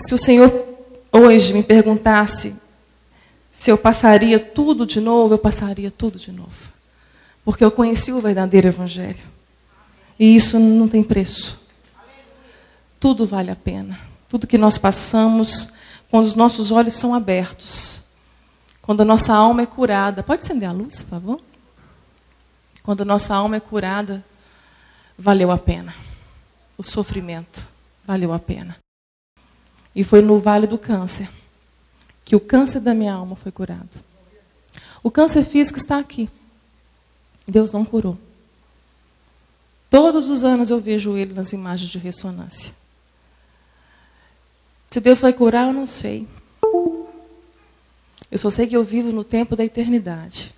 Se o Senhor hoje me perguntasse se eu passaria tudo de novo, eu passaria tudo de novo. Porque eu conheci o verdadeiro evangelho. E isso não tem preço. Tudo vale a pena. Tudo que nós passamos, quando os nossos olhos são abertos, quando a nossa alma é curada. Pode acender a luz, por favor? Quando a nossa alma é curada, valeu a pena. O sofrimento valeu a pena. E foi no vale do câncer que o câncer da minha alma foi curado. O câncer físico está aqui. Deus não curou. Todos os anos eu vejo ele nas imagens de ressonância. Se Deus vai curar, eu não sei. Eu só sei que eu vivo no tempo da eternidade.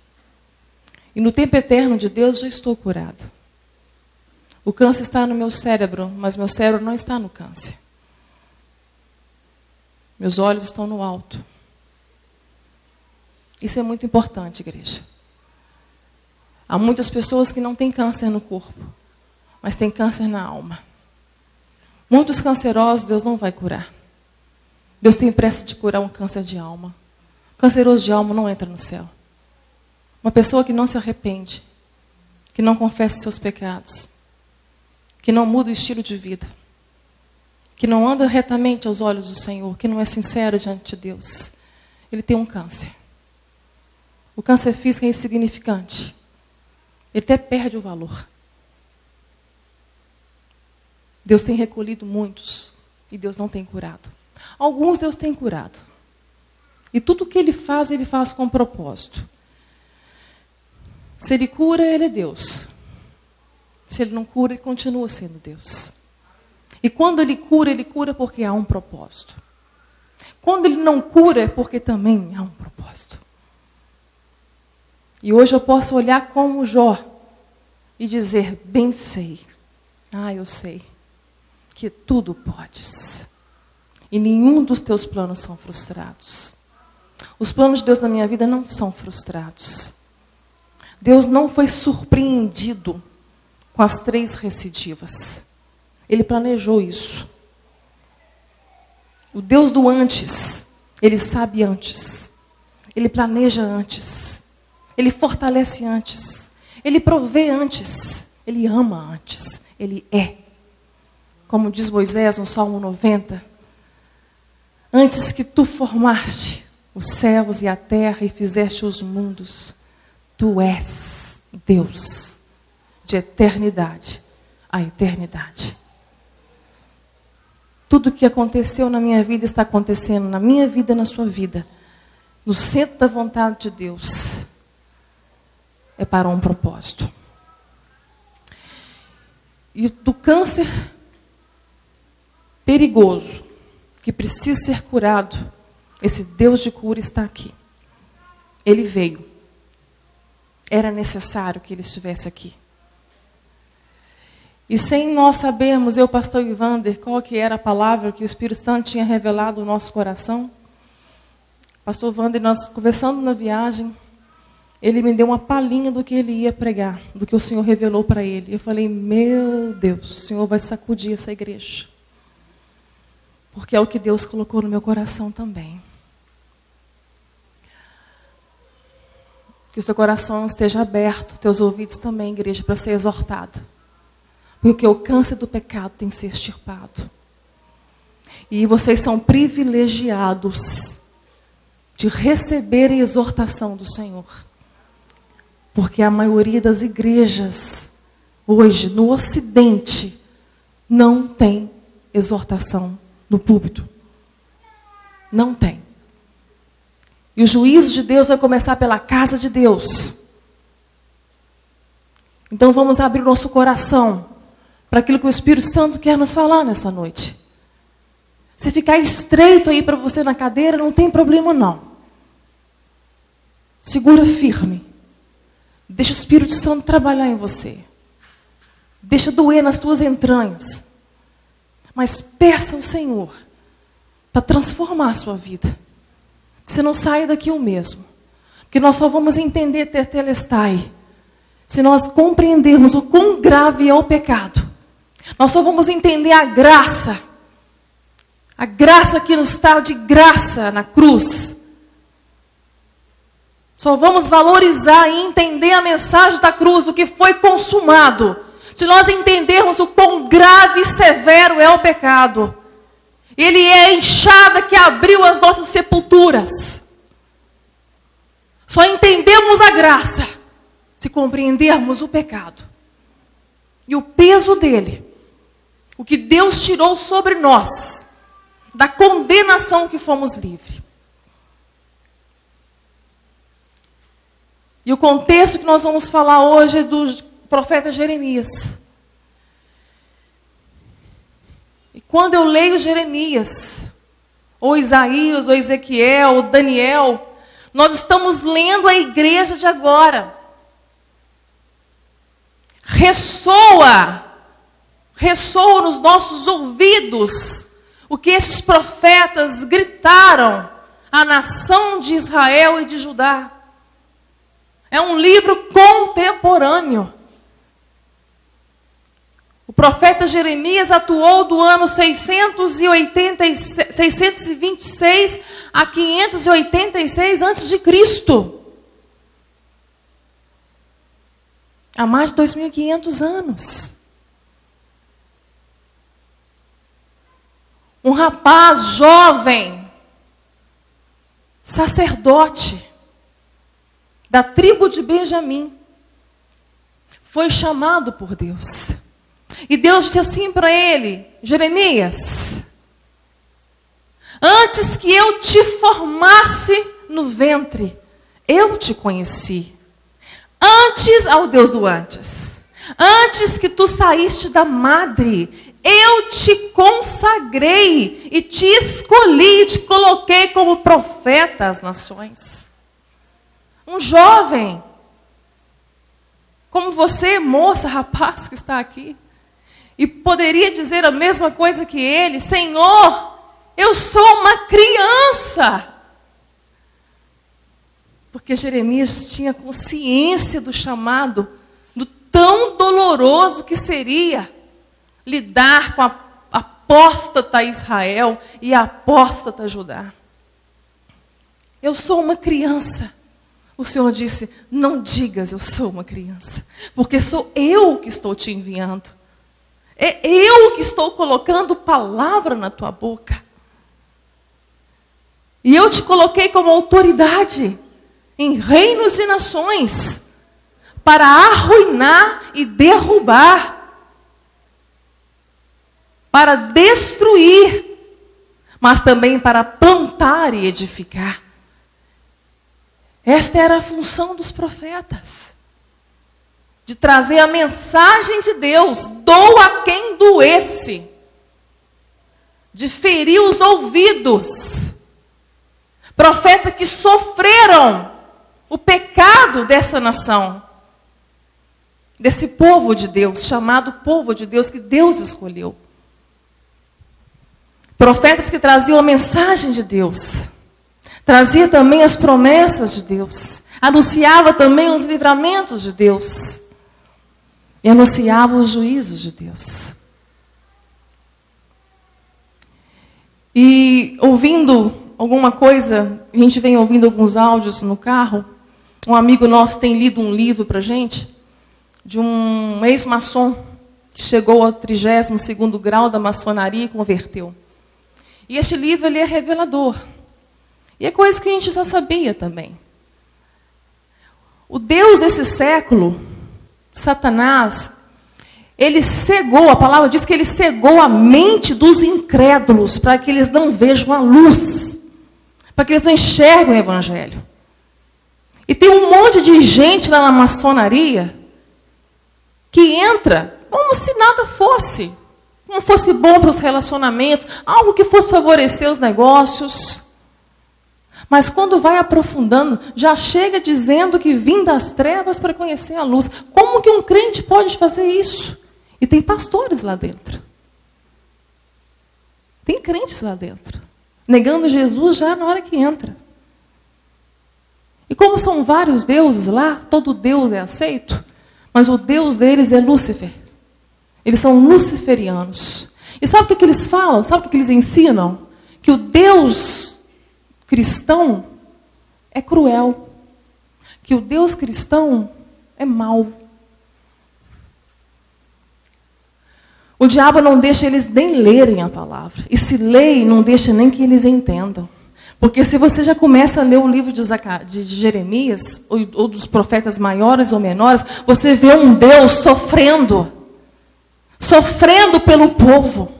E no tempo eterno de Deus já estou curado. O câncer está no meu cérebro, mas meu cérebro não está no câncer. Meus olhos estão no alto. Isso é muito importante, igreja. Há muitas pessoas que não têm câncer no corpo, mas têm câncer na alma. Muitos cancerosos Deus não vai curar. Deus tem pressa de curar um câncer de alma. Canceroso de alma não entra no céu. Uma pessoa que não se arrepende, que não confessa seus pecados, que não muda o estilo de vida, que não anda retamente aos olhos do Senhor, que não é sincero diante de Deus, ele tem um câncer. O câncer físico é insignificante. Ele até perde o valor. Deus tem recolhido muitos e Deus não tem curado. Alguns Deus tem curado. E tudo que Ele faz com propósito. Se Ele cura, Ele é Deus. Se Ele não cura, Ele continua sendo Deus. E quando Ele cura porque há um propósito. Quando Ele não cura, é porque também há um propósito. E hoje eu posso olhar como Jó e dizer, bem sei, eu sei, que tudo podes. E nenhum dos teus planos são frustrados. Os planos de Deus na minha vida não são frustrados. Deus não foi surpreendido com as 3 recidivas. Ele planejou isso. O Deus do antes, Ele sabe antes. Ele planeja antes. Ele fortalece antes. Ele provê antes. Ele ama antes. Ele é. Como diz Moisés no Salmo 90. Antes que tu formaste os céus e a terra e fizeste os mundos, tu és Deus de eternidade a eternidade. Tudo que aconteceu na minha vida está acontecendo na minha vida e na sua vida. No centro da vontade de Deus. É para um propósito. E do câncer perigoso, que precisa ser curado, esse Deus de cura está aqui. Ele veio. Era necessário que Ele estivesse aqui. E sem nós sabermos, eu, pastor Ivander, qual que era a palavra que o Espírito Santo tinha revelado no nosso coração. Pastor Ivander, nós conversando na viagem, ele me deu uma palhinha do que ele ia pregar, do que o Senhor revelou para ele. Eu falei, meu Deus, o Senhor vai sacudir essa igreja. Porque é o que Deus colocou no meu coração também. Que o seu coração esteja aberto, teus ouvidos também, igreja, para ser exortado. Porque o câncer do pecado tem que ser extirpado. E vocês são privilegiados de receber a exortação do Senhor. Porque a maioria das igrejas, hoje, no Ocidente, não tem exortação no púlpito. Não tem. E o juízo de Deus vai começar pela casa de Deus. Então vamos abrir o nosso coração para aquilo que o Espírito Santo quer nos falar nessa noite. Se ficar estreito aí para você na cadeira, não tem problema não. Segura firme. Deixa o Espírito Santo trabalhar em você. Deixa doer nas tuas entranhas. Mas peça ao Senhor para transformar a sua vida. Que você não saia daqui o mesmo. Porque nós só vamos entender tetelestai se nós compreendermos o quão grave é o pecado. Nós só vamos entender a graça A graça que nos está de graça na cruz. Só vamos valorizar e entender a mensagem da cruz, do que foi consumado, se nós entendermos o quão grave e severo é o pecado. Ele é a enxada que abriu as nossas sepulturas. Só entendemos a graça se compreendermos o pecado e o peso dele, o que Deus tirou sobre nós, da condenação que fomos livres. E o contexto que nós vamos falar hoje é do profeta Jeremias. E quando eu leio Jeremias, ou Isaías, ou Ezequiel, ou Daniel, nós estamos lendo a igreja de agora. Ressoa nos nossos ouvidos o que esses profetas gritaram à nação de Israel e de Judá. É um livro contemporâneo. O profeta Jeremias atuou do ano 626 a 586 a.C. Há mais de 2.500 anos. Um rapaz jovem, sacerdote, da tribo de Benjamim, foi chamado por Deus. E Deus disse assim para ele: Jeremias, antes que eu te formasse no ventre, eu te conheci. Antes, ao Deus do antes, antes que tu saíste da madre, eu te consagrei e te escolhi e te coloquei como profeta às nações. Um jovem, como você, moça, rapaz que está aqui, e poderia dizer a mesma coisa que ele: Senhor, eu sou uma criança. Porque Jeremias tinha consciência do chamado, do tão doloroso que seria lidar com a apóstata Israel e a apóstata Judá. Eu sou uma criança. O Senhor disse: não digas eu sou uma criança, porque sou eu que estou te enviando. É eu que estou colocando palavra na tua boca. E eu te coloquei como autoridade em reinos e nações, para arruinar e derrubar, para destruir, mas também para plantar e edificar. Esta era a função dos profetas, de trazer a mensagem de Deus, doa quem doesse, de ferir os ouvidos. Profetas que sofreram o pecado dessa nação, desse povo de Deus, chamado povo de Deus, que Deus escolheu. Profetas que traziam a mensagem de Deus, trazia também as promessas de Deus, anunciava também os livramentos de Deus, e anunciava os juízos de Deus. E ouvindo alguma coisa, a gente vem ouvindo alguns áudios no carro, um amigo nosso tem lido um livro para a gente, de um ex-maçom, que chegou ao 32º grau da maçonaria e converteu. E este livro ele é revelador. E é coisa que a gente já sabia também. O Deus desse século, Satanás, ele cegou, a palavra diz que ele cegou a mente dos incrédulos, para que eles não vejam a luz, para que eles não enxerguem o evangelho. E tem um monte de gente lá na maçonaria que entra como se nada fosse. Não fosse bom para os relacionamentos, algo que fosse favorecer os negócios. Mas quando vai aprofundando, já chega dizendo que vim das trevas para conhecer a luz. Como que um crente pode fazer isso? E tem pastores lá dentro. Tem crentes lá dentro, negando Jesus já na hora que entra. E como são vários deuses lá, todo Deus é aceito, mas o Deus deles é Lúcifer. Eles são luciferianos. E sabe o que eles falam? Sabe o que eles ensinam? que o Deus cristão é cruel, que o Deus cristão é mau. O diabo não deixa eles nem lerem a palavra. E se leem, não deixa nem que eles entendam. Porque se você já começa a ler o livro de Jeremias, ou dos profetas maiores ou menores, você vê um Deus sofrendo pelo povo,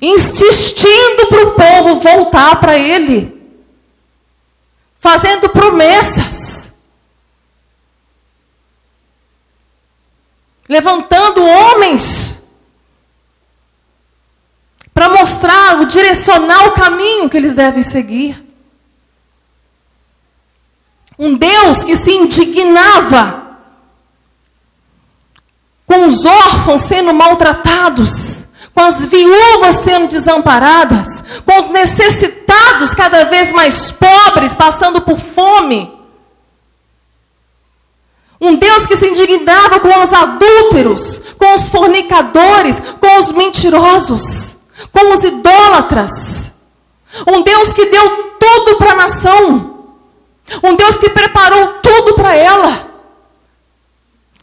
insistindo para o povo voltar para Ele, fazendo promessas, levantando homens para mostrar, direcionar o caminho que eles devem seguir. Um Deus que se indignava com os órfãos sendo maltratados, com as viúvas sendo desamparadas, com os necessitados cada vez mais pobres, passando por fome. Um Deus que se indignava com os adúlteros, com os fornicadores, com os mentirosos, com os idólatras. Um Deus que deu tudo para a nação. Um Deus que preparou tudo para ela.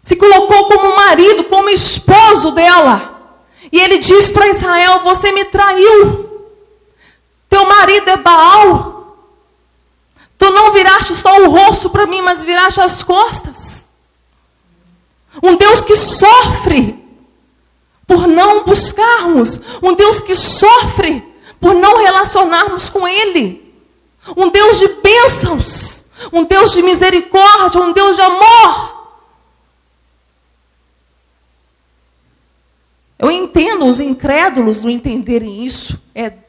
Se colocou como marido, como esposo dela. E ele diz para Israel: você me traiu. Teu marido é Baal. Tu não viraste só o rosto para mim, mas viraste as costas. Um Deus que sofre por não buscarmos. Um Deus que sofre por não relacionarmos com Ele. Um Deus de bênçãos. Um Deus de misericórdia. Um Deus de amor. Eu entendo os incrédulos não entenderem isso.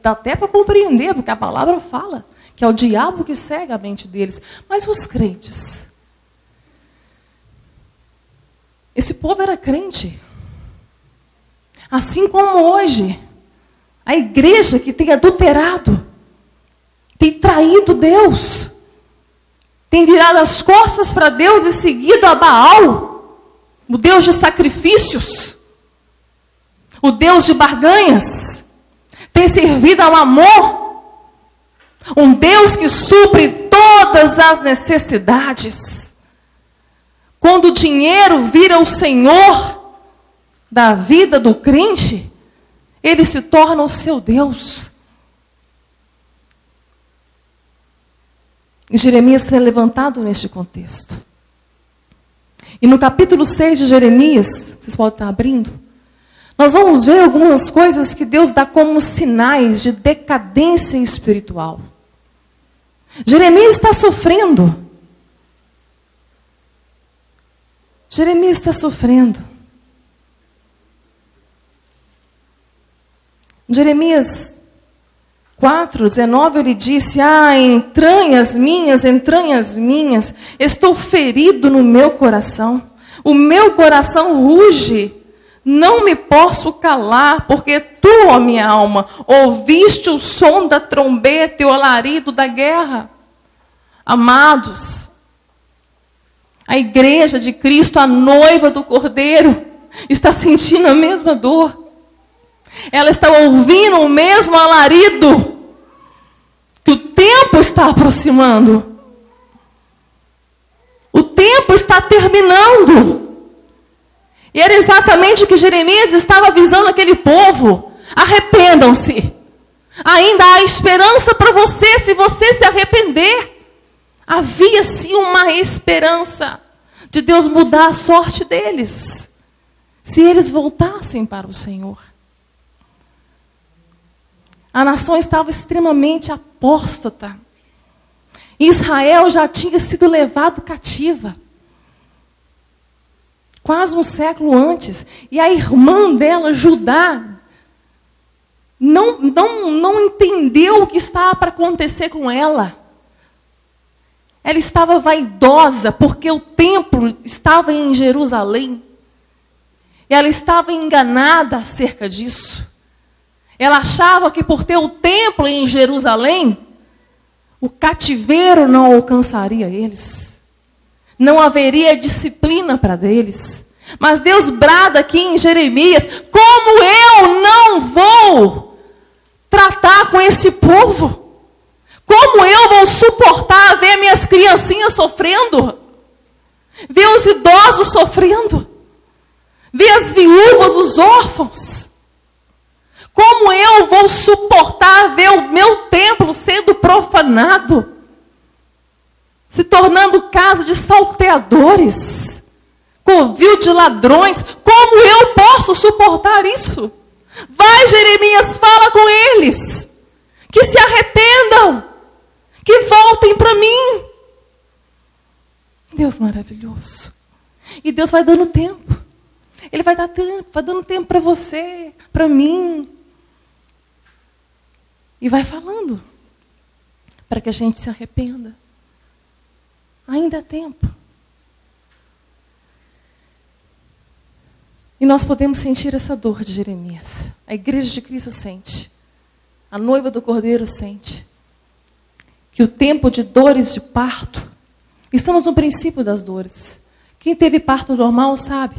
Dá até para compreender, porque a palavra fala que é o diabo que cega a mente deles. Mas os crentes, esse povo era crente. Assim como hoje, a igreja que tem adulterado, tem traído Deus, tem virado as costas para Deus e seguido a Baal, o Deus de sacrifícios, o Deus de barganhas, tem servido ao amor, um Deus que supre todas as necessidades. Quando o dinheiro vira o Senhor da vida do crente, ele se torna o seu Deus. E Jeremias é levantado neste contexto. E no capítulo 6 de Jeremias, vocês podem estar abrindo, nós vamos ver algumas coisas que Deus dá como sinais de decadência espiritual. Jeremias está sofrendo. Jeremias está sofrendo. Jeremias 4:19, ele disse: entranhas minhas, estou ferido no meu coração. O meu coração ruge. Não me posso calar, porque tu, ó minha alma, ouviste o som da trombeta e o alarido da guerra. Amados, a igreja de Cristo, a noiva do Cordeiro, está sentindo a mesma dor. Ela está ouvindo o mesmo alarido, que o tempo está aproximando. O tempo está terminando. E era exatamente o que Jeremias estava avisando aquele povo. Arrependam-se. Ainda há esperança para você, se você se arrepender. Havia sim uma esperança de Deus mudar a sorte deles, se eles voltassem para o Senhor. A nação estava extremamente apóstata. Israel já tinha sido levado cativa, quase um século antes. E a irmã dela, Judá, não entendeu o que estava para acontecer com ela. Ela estava vaidosa, porque o templo estava em Jerusalém. E ela estava enganada acerca disso. Ela achava que por ter o templo em Jerusalém, o cativeiro não alcançaria eles. Não haveria disciplina para eles. Mas Deus brada aqui em Jeremias: como eu não vou tratar com esse povo? Como eu vou suportar ver minhas criancinhas sofrendo? Ver os idosos sofrendo? Ver as viúvas, os órfãos? Como eu vou suportar ver o meu templo sendo profanado? Se tornando casa de salteadores, covil de ladrões? Como eu posso suportar isso? Vai, Jeremias, fala com eles, que se arrependam, que voltem para mim. Deus maravilhoso. E Deus vai dando tempo. Ele vai dar tempo, vai dando tempo para você, para mim. E vai falando, para que a gente se arrependa. Ainda há tempo. E nós podemos sentir essa dor de Jeremias. A igreja de Cristo sente. A noiva do Cordeiro sente. Que o tempo de dores de parto, estamos no princípio das dores. Quem teve parto normal sabe,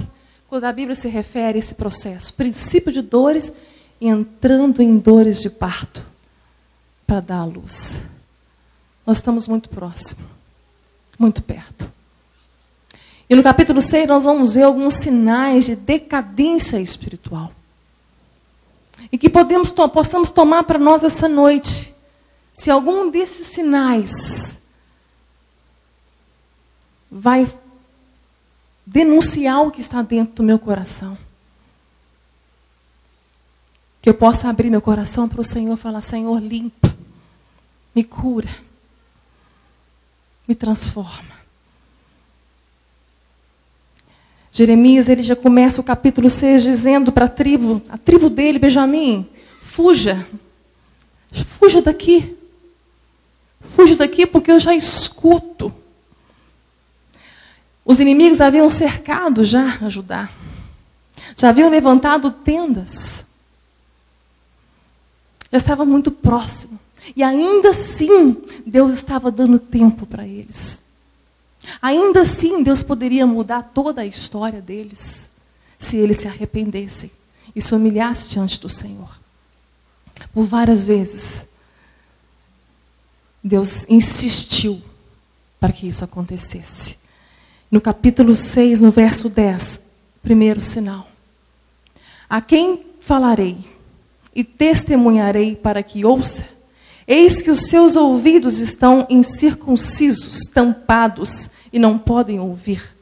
quando a Bíblia se refere a esse processo. Princípio de dores, entrando em dores de parto, para dar à luz. Nós estamos muito próximos, muito perto. E no capítulo 6 nós vamos ver alguns sinais de decadência espiritual. E que possamos tomar para nós essa noite. Se algum desses sinais vai denunciar o que está dentro do meu coração, que eu possa abrir meu coração para o Senhor e falar: Senhor, limpa, me cura, me transforma. Jeremias, ele já começa o capítulo 6 dizendo para a tribo dele, Benjamim: fuja, fuja daqui. Fuja daqui porque eu já escuto. Os inimigos haviam cercado já a Judá. Já haviam levantado tendas. Já estava muito próximo. E ainda assim, Deus estava dando tempo para eles. Ainda assim, Deus poderia mudar toda a história deles, se eles se arrependessem e se humilhassem diante do Senhor. Por várias vezes, Deus insistiu para que isso acontecesse. No capítulo 6, no verso 10, primeiro sinal. A quem falarei e testemunharei para que ouça? Eis que os seus ouvidos estão incircuncisos, tampados, e não podem ouvir.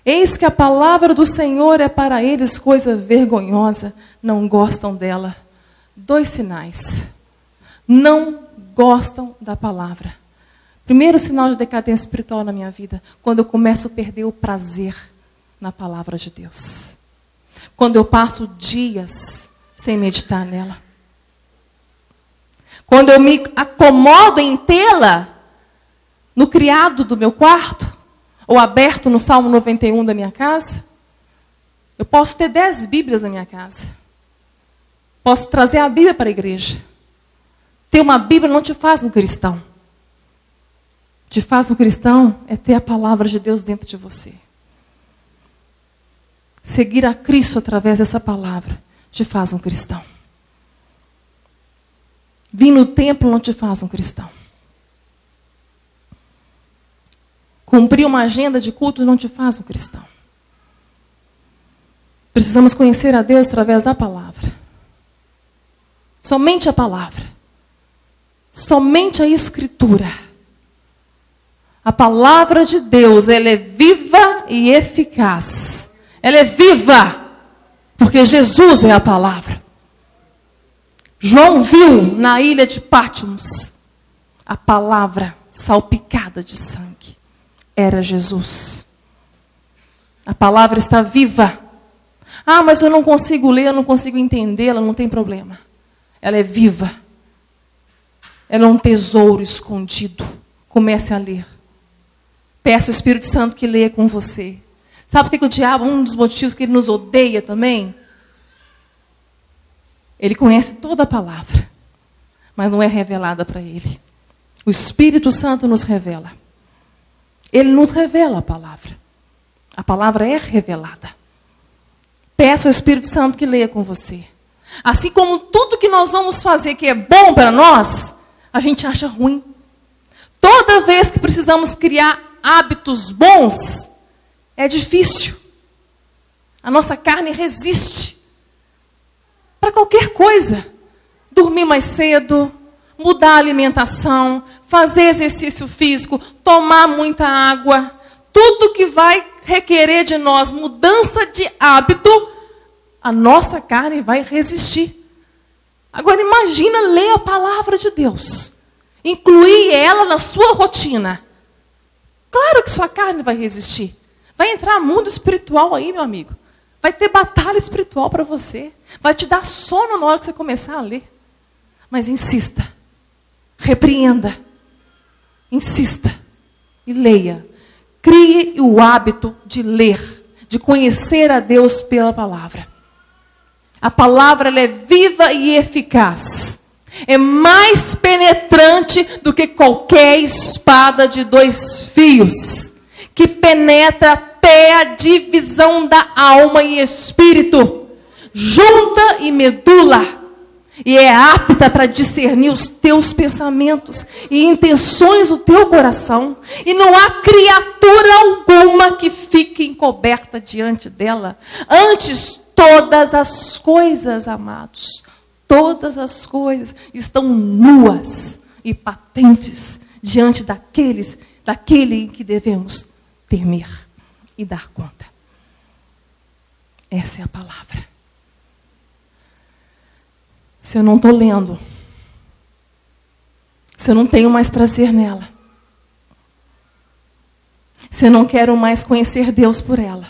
Eis que a palavra do Senhor é para eles coisa vergonhosa, não gostam dela. 2 sinais. Não gostam da palavra. Primeiro sinal de decadência espiritual na minha vida, quando eu começo a perder o prazer na palavra de Deus. Quando eu passo dias sem meditar nela. Quando eu me acomodo em tê-la no criado do meu quarto, ou aberto no Salmo 91 da minha casa. Eu posso ter 10 Bíblias na minha casa. Posso trazer a Bíblia para a igreja. Ter uma Bíblia não te faz um cristão. Te faz um cristão é ter a palavra de Deus dentro de você. Seguir a Cristo através dessa palavra te faz um cristão. Vir no templo não te faz um cristão. Cumprir uma agenda de culto não te faz um cristão. Precisamos conhecer a Deus através da palavra. Somente a palavra. Somente a Escritura. A palavra de Deus, ela é viva e eficaz. Ela é viva, porque Jesus é a palavra. João viu na ilha de Patmos a palavra salpicada de sangue. Era Jesus. A palavra está viva. Ah, mas eu não consigo ler, eu não consigo entendê-la, não tem problema. Ela é viva. Ela é um tesouro escondido. Comece a ler. Peça ao Espírito Santo que leia com você. Sabe por que o diabo, um dos motivos que ele nos odeia também? Ele conhece toda a palavra, mas não é revelada para ele. O Espírito Santo nos revela. Ele nos revela a palavra. A palavra é revelada. Peça ao Espírito Santo que leia com você. Assim como tudo que nós vamos fazer que é bom para nós, a gente acha ruim. Toda vez que precisamos criar hábitos bons, é difícil. A nossa carne resiste para qualquer coisa. Dormir mais cedo, mudar a alimentação, fazer exercício físico, tomar muita água. Tudo que vai requerer de nós mudança de hábito, a nossa carne vai resistir. Agora imagina ler a palavra de Deus. Incluir ela na sua rotina. Claro que sua carne vai resistir. Vai entrar mundo espiritual aí, meu amigo. Vai ter batalha espiritual para você. Vai te dar sono na hora que você começar a ler. Mas insista. Repreenda. Insista. E leia. Crie o hábito de ler. De conhecer a Deus pela palavra. A palavra ela é viva e eficaz. É mais penetrante do que qualquer espada de 2 fios. Que penetra até a divisão da alma e espírito. Junta e medula. E é apta para discernir os teus pensamentos e intenções do teu coração. E não há criatura alguma que fique encoberta diante dela. Antes, todas as coisas, amados, todas as coisas estão nuas e patentes diante daquele em que devemos temer e dar conta. Essa é a palavra. Se eu não estou lendo, se eu não tenho mais prazer nela, se eu não quero mais conhecer Deus por ela,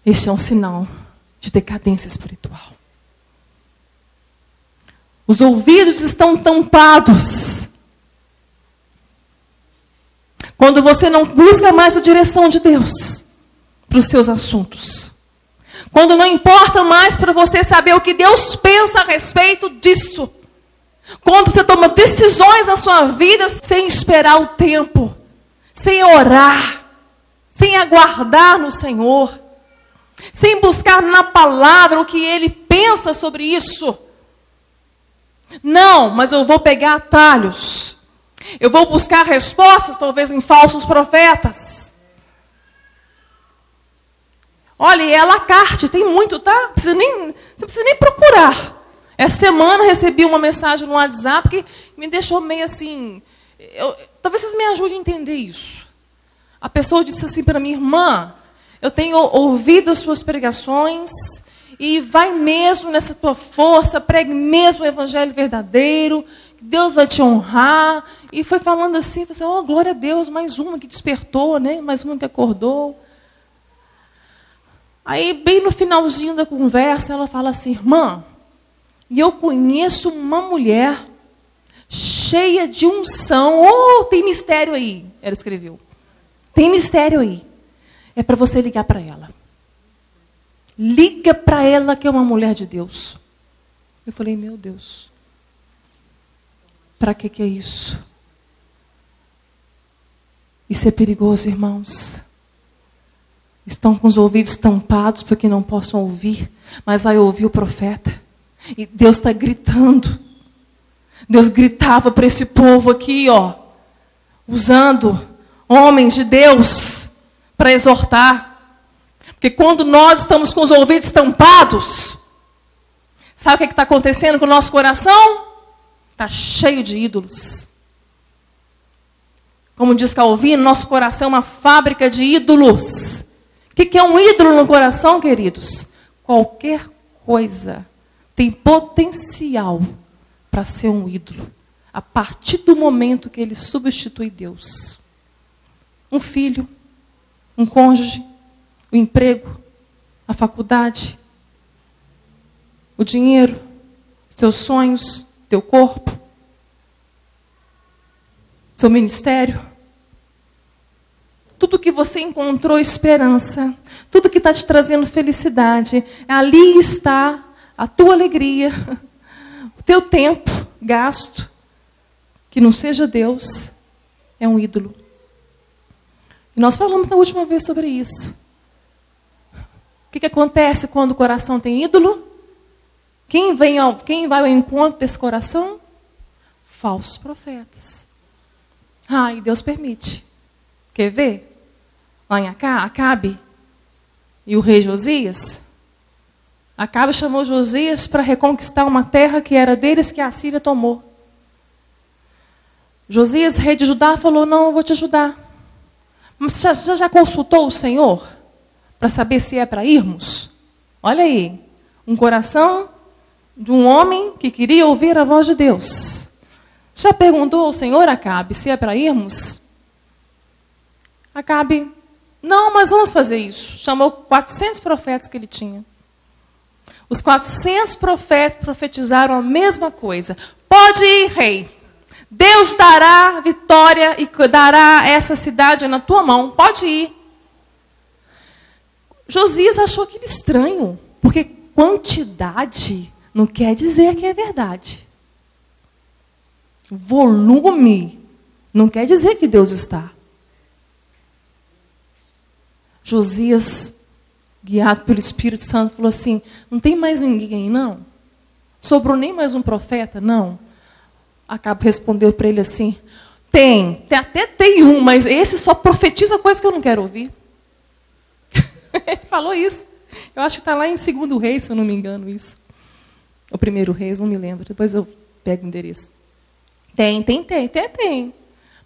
este é um sinal de decadência espiritual. Os ouvidos estão tampados. Quando você não busca mais a direção de Deus para os seus assuntos. Quando não importa mais para você saber o que Deus pensa a respeito disso. Quando você toma decisões na sua vida sem esperar o tempo. Sem orar. Sem aguardar no Senhor. Sem buscar na palavra o que Ele pensa sobre isso. Não, mas eu vou pegar atalhos. Eu vou buscar respostas, talvez em falsos profetas. Olha, é à la carte, tem muito, tá? Você não precisa nem procurar. Essa semana recebi uma mensagem no WhatsApp que me deixou meio assim... talvez vocês me ajudem a entender isso. A pessoa disse assim para mim, irmã, eu tenho ouvido as suas pregações e vai mesmo nessa tua força, pregue mesmo o evangelho verdadeiro, Deus vai te honrar. E foi falando assim, oh, glória a Deus, mais uma que despertou, né? Mais uma que acordou. Aí, bem no finalzinho da conversa, ela fala assim, irmã, e eu conheço uma mulher cheia de unção. Oh, tem mistério aí, ela escreveu. Tem mistério aí. É para você ligar para ela. Liga para ela que é uma mulher de Deus. Eu falei, meu Deus. Para que é isso? Isso é perigoso, irmãos. Estão com os ouvidos tampados porque não possam ouvir, mas vai ouvir o profeta. E Deus está gritando. Deus gritava para esse povo aqui, ó, usando homens de Deus para exortar. Porque quando nós estamos com os ouvidos tampados, sabe o que está acontecendo com o nosso coração? Está cheio de ídolos. Como diz Calvino, nosso coração é uma fábrica de ídolos. O que é um ídolo no coração, queridos? Qualquer coisa tem potencial para ser um ídolo. A partir do momento que ele substitui Deus. Um filho, um cônjuge, o emprego, a faculdade, o dinheiro, os teus sonhos, teu corpo, seu ministério. Tudo que você encontrou esperança, tudo que está te trazendo felicidade, ali está a tua alegria, o teu tempo gasto, que não seja Deus, é um ídolo. E nós falamos na última vez sobre isso. O que acontece quando o coração tem ídolo? Quem vai ao encontro desse coração? Falsos profetas. E Deus permite. Quer ver? Lá em Acabe e o rei Josias. Acabe chamou Josias para reconquistar uma terra que era deles, que a Síria tomou. Josias, rei de Judá, falou: não, eu vou te ajudar. Mas você já consultou o Senhor para saber se é para irmos? Olha aí, um coração de um homem que queria ouvir a voz de Deus. Já perguntou ao Senhor, Acabe, se é para irmos? Acabe, não, mas vamos fazer isso. Chamou 400 profetas que ele tinha. Os 400 profetas profetizaram a mesma coisa. Pode ir, rei. Deus dará vitória e dará essa cidade na tua mão. Pode ir. Josias achou aquilo estranho, porque quantidade não quer dizer que é verdade. Volume não quer dizer que Deus está. Josias, guiado pelo Espírito Santo, falou assim: não tem mais ninguém, não? Sobrou nem mais um profeta, não? Acabe respondeu para ele assim: até tem um, mas esse só profetiza coisa que eu não quero ouvir. Ele falou isso. Eu acho que está lá em 2 Reis, se eu não me engano, isso. O 1 Reis, não me lembro. Depois eu pego o endereço. Tem.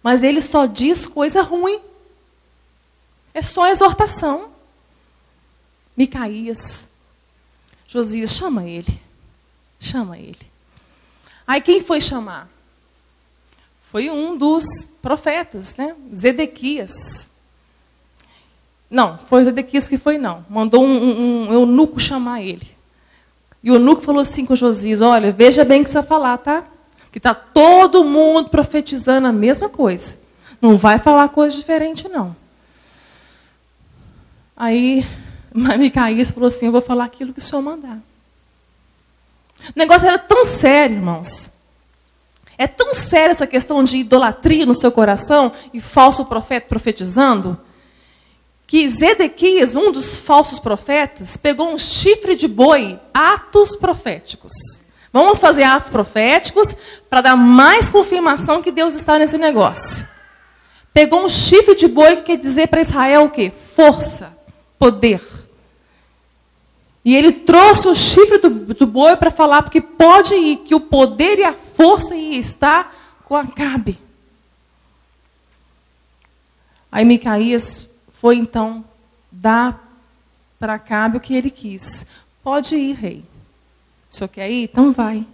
Mas ele só diz coisa ruim. É só exortação. Micaías. Josias, chama ele. Aí quem foi chamar? Foi um dos profetas, né? Zedequias. Não, foi o Zedequias que foi, não. Mandou um eunuco chamar ele. E o eunuco falou assim com Josias: olha, veja bem o que você vai falar, tá? Que está todo mundo profetizando a mesma coisa. Não vai falar coisa diferente, não. Aí, Micaías falou assim: eu vou falar aquilo que o senhor mandar. O negócio era tão sério, irmãos. É tão séria essa questão de idolatria no seu coração e falso profeta profetizando, que Zedequias, um dos falsos profetas, pegou um chifre de boi, atos proféticos. Vamos fazer atos proféticos para dar mais confirmação que Deus está nesse negócio. Pegou um chifre de boi, que quer dizer para Israel o quê? Força, poder. E ele trouxe o chifre do boi para falar, porque pode ir, que o poder e a força ia estar com Acabe. Aí Micaías foi então dar para Acabe o que ele quis. Pode ir, rei. O senhor quer ir? Então vai.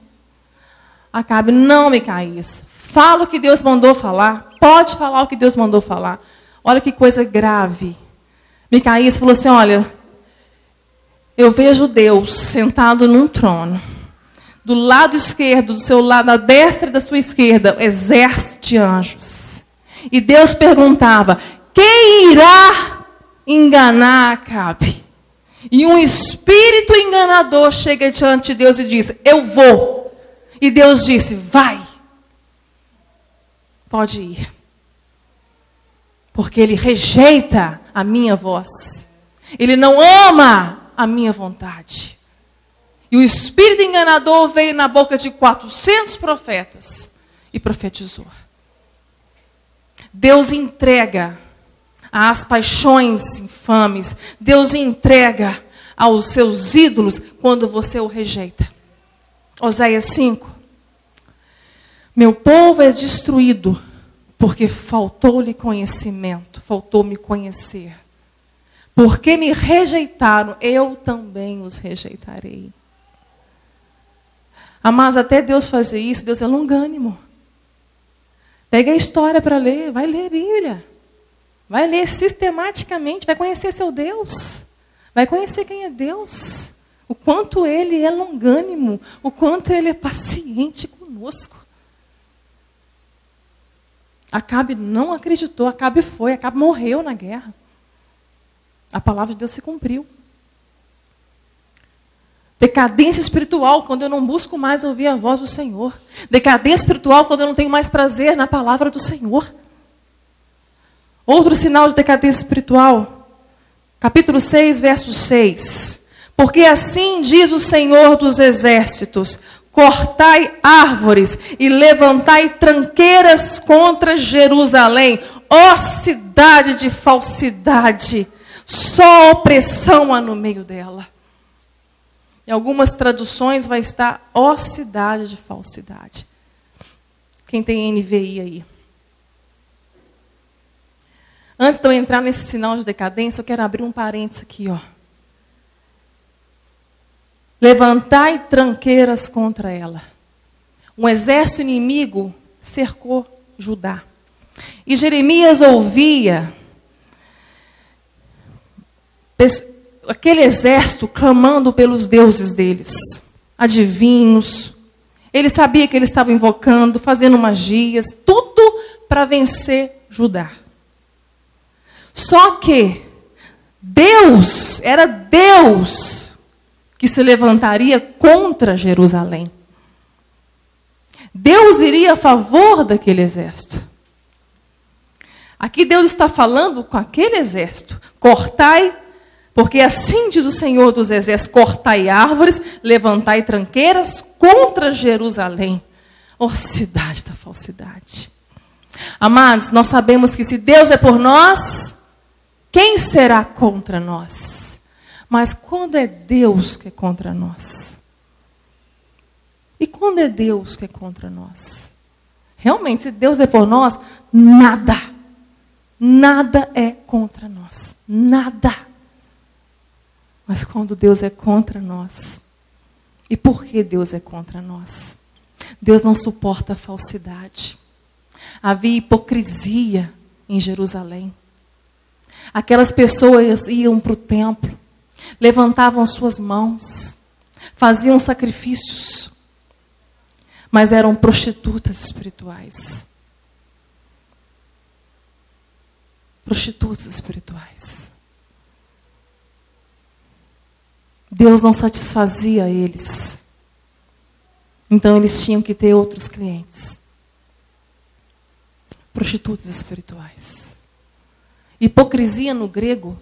Acabe, não, Micaías. Fala o que Deus mandou falar. Pode falar o que Deus mandou falar. Olha que coisa grave. Micaías falou assim: olha, eu vejo Deus sentado num trono. Do lado esquerdo, do seu lado, à destra e da sua esquerda, exército de anjos. E Deus perguntava: quem irá enganar Acabe? E um espírito enganador chega diante de Deus e diz: eu vou. E Deus disse: vai. Pode ir. Porque ele rejeita a minha voz. Ele não ama a minha vontade. E o espírito enganador veio na boca de 400 profetas e profetizou. Deus entrega às paixões infames. Deus entrega aos seus ídolos quando você o rejeita. Oséias 5. Meu povo é destruído porque faltou-lhe conhecimento, faltou-me conhecer. Porque me rejeitaram, eu também os rejeitarei. Mas até Deus fazer isso, Deus é longânimo. Pega a história para ler, vai ler a Bíblia. Vai ler sistematicamente, vai conhecer seu Deus. Vai conhecer quem é Deus. O quanto Ele é longânimo, o quanto Ele é paciente conosco. Acabe não acreditou, Acabe morreu na guerra. A palavra de Deus se cumpriu. Decadência espiritual, quando eu não busco mais ouvir a voz do Senhor. Decadência espiritual, quando eu não tenho mais prazer na palavra do Senhor. Outro sinal de decadência espiritual. Capítulo 6, verso 6. Porque assim diz o Senhor dos Exércitos: cortai árvores e levantai tranqueiras contra Jerusalém, ó cidade de falsidade, só opressão há no meio dela. Em algumas traduções vai estar ó cidade de falsidade. Quem tem NVI aí? Antes de eu entrar nesse sinal de decadência, eu quero abrir um parênteses aqui, ó. Levantai tranqueiras contra ela. Um exército inimigo cercou Judá. E Jeremias ouvia aquele exército clamando pelos deuses deles, adivinhos. Ele sabia que eles estavam invocando, fazendo magias, tudo para vencer Judá. Só que era Deus que se levantaria contra Jerusalém. Deus iria a favor daquele exército. Aqui Deus está falando com aquele exército: cortai, porque assim diz o Senhor dos Exércitos: cortai árvores, levantai tranqueiras contra Jerusalém, ó cidade da falsidade. Amados, nós sabemos que se Deus é por nós, quem será contra nós? Mas quando é Deus que é contra nós? E quando é Deus que é contra nós? Realmente, se Deus é por nós, nada é contra nós. Nada. Mas quando Deus é contra nós, e por que Deus é contra nós? Deus não suporta a falsidade. Havia hipocrisia em Jerusalém. Aquelas pessoas iam para o templo, levantavam suas mãos, faziam sacrifícios, mas eram prostitutas espirituais. Prostitutas espirituais. Deus não satisfazia eles. Então eles tinham que ter outros clientes. Prostitutas espirituais. Hipocrisia no grego,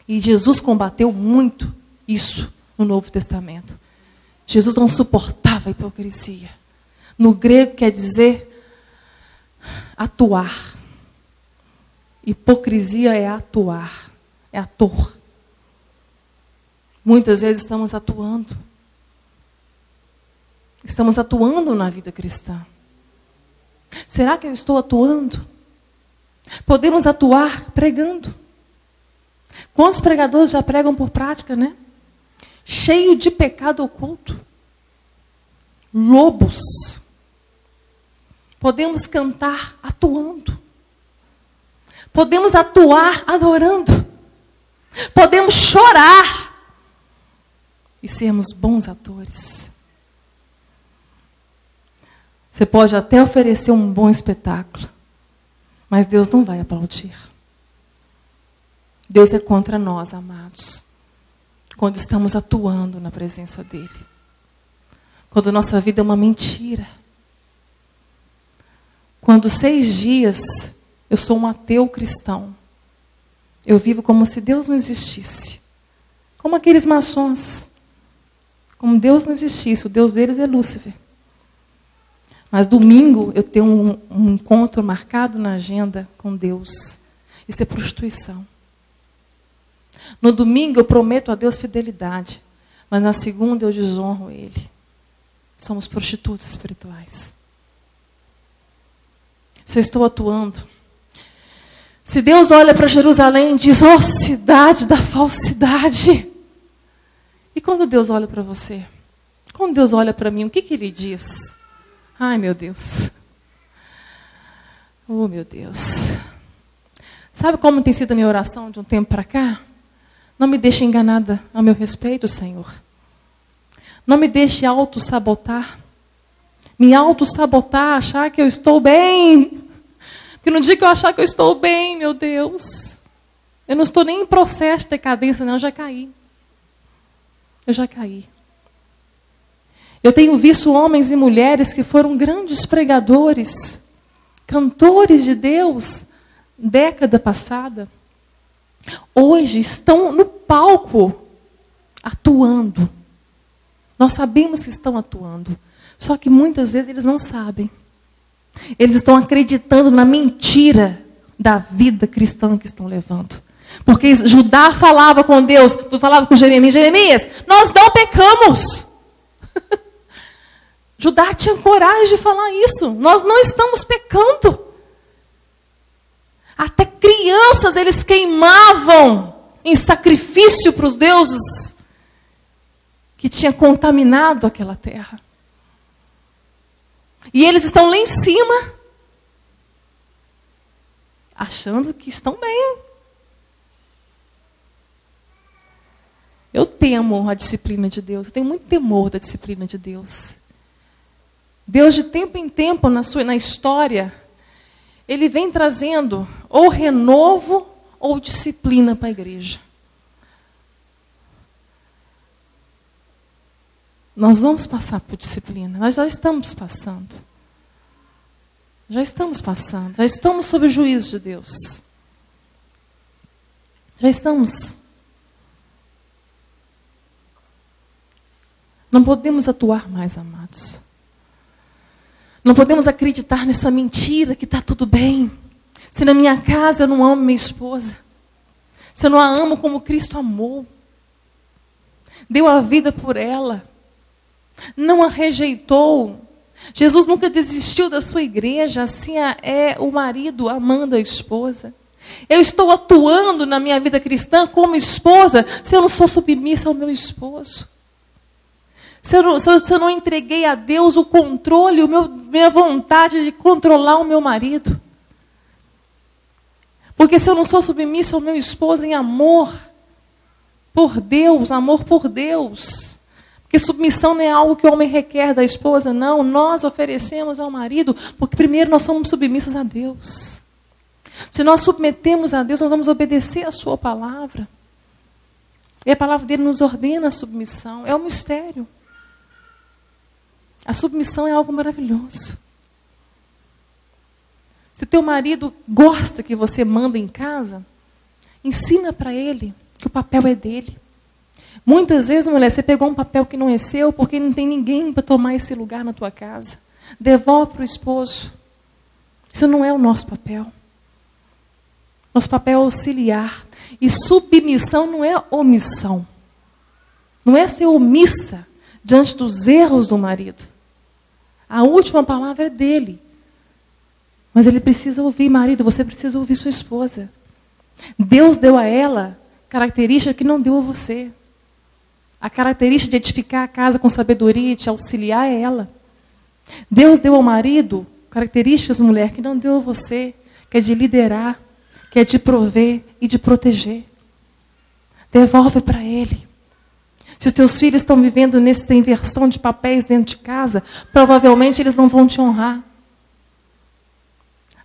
e Jesus combateu muito isso no Novo Testamento. Jesus não suportava a hipocrisia. No grego quer dizer atuar. Hipocrisia é atuar, é ator. Muitas vezes estamos atuando. Estamos atuando na vida cristã. Será que eu estou atuando? Podemos atuar pregando. Quantos pregadores já pregam por prática, né? Cheio de pecado oculto. Lobos. Podemos cantar atuando. Podemos atuar adorando. Podemos chorar e sermos bons atores. Você pode até oferecer um bom espetáculo, mas Deus não vai aplaudir. Deus é contra nós, amados, quando estamos atuando na presença dEle. Quando nossa vida é uma mentira. Quando 6 dias eu sou um ateu cristão. Eu vivo como se Deus não existisse. Como aqueles maçons. Como Deus não existisse. O Deus deles é Lúcifer. Mas domingo eu tenho um encontro marcado na agenda com Deus. Isso é prostituição. No domingo eu prometo a Deus fidelidade. Mas na segunda eu desonro Ele. Somos prostitutas espirituais. Se eu estou atuando. Se Deus olha para Jerusalém e diz: ó cidade da falsidade. E quando Deus olha para você? Quando Deus olha para mim, o que Ele diz? Ai, meu Deus. Oh, meu Deus. Sabe como tem sido a minha oração de um tempo para cá? Não me deixe enganada a meu respeito, Senhor. Não me deixe auto-sabotar. Me auto-sabotar, achar que eu estou bem. Porque no dia que eu achar que eu estou bem, meu Deus, eu não estou nem em processo de decadência, não, eu já caí. Eu já caí. Eu tenho visto homens e mulheres que foram grandes pregadores, cantores de Deus, década passada. Hoje estão no palco, atuando. Nós sabemos que estão atuando. Só que muitas vezes eles não sabem. Eles estão acreditando na mentira da vida cristã que estão levando. Porque Judá falava com Deus, falava com Jeremias: Jeremias, nós não pecamos. Judá tinha coragem de falar isso. Nós não estamos pecando. Até crianças eles queimavam em sacrifício para os deuses que tinha contaminado aquela terra. E eles estão lá em cima, achando que estão bem. Eu temo a disciplina de Deus. Eu tenho muito temor da disciplina de Deus. Deus, de tempo em tempo, na história, Ele vem trazendo ou renovo ou disciplina para a igreja. Nós vamos passar por disciplina. Nós já estamos passando. Já estamos passando. Já estamos sob o juízo de Deus. Já estamos. Não podemos atuar mais, amados. Não podemos acreditar nessa mentira que está tudo bem. Se na minha casa eu não amo minha esposa. Se eu não a amo como Cristo amou. Deu a vida por ela. Não a rejeitou. Jesus nunca desistiu da sua igreja. Assim é o marido amando a esposa. Eu estou atuando na minha vida cristã como esposa se eu não sou submissa ao meu esposo. Se eu não entreguei a Deus o controle, minha vontade de controlar o meu marido. Porque se eu não sou submissa ao meu esposo em amor por Deus, amor por Deus. Porque submissão não é algo que o homem requer da esposa, não. Nós oferecemos ao marido, porque primeiro nós somos submissas a Deus. Se nós submetemos a Deus, nós vamos obedecer a sua palavra. E a palavra dele nos ordena a submissão. É um mistério. A submissão é algo maravilhoso. Se teu marido gosta que você manda em casa, ensina para ele que o papel é dele. Muitas vezes, mulher, você pegou um papel que não é seu porque não tem ninguém para tomar esse lugar na tua casa. Devolve para o esposo. Isso não é o nosso papel. Nosso papel é auxiliar. E submissão não é omissão. Não é ser omissa diante dos erros do marido. A última palavra é dele. Mas ele precisa ouvir, marido, você precisa ouvir sua esposa. Deus deu a ela característica que não deu a você. A característica de edificar a casa com sabedoria e te auxiliar é ela. Deus deu ao marido características, mulher, que não deu a você, que é de liderar, que é de prover e de proteger. Devolve para ele. Se os teus filhos estão vivendo nessa inversão de papéis dentro de casa, provavelmente eles não vão te honrar.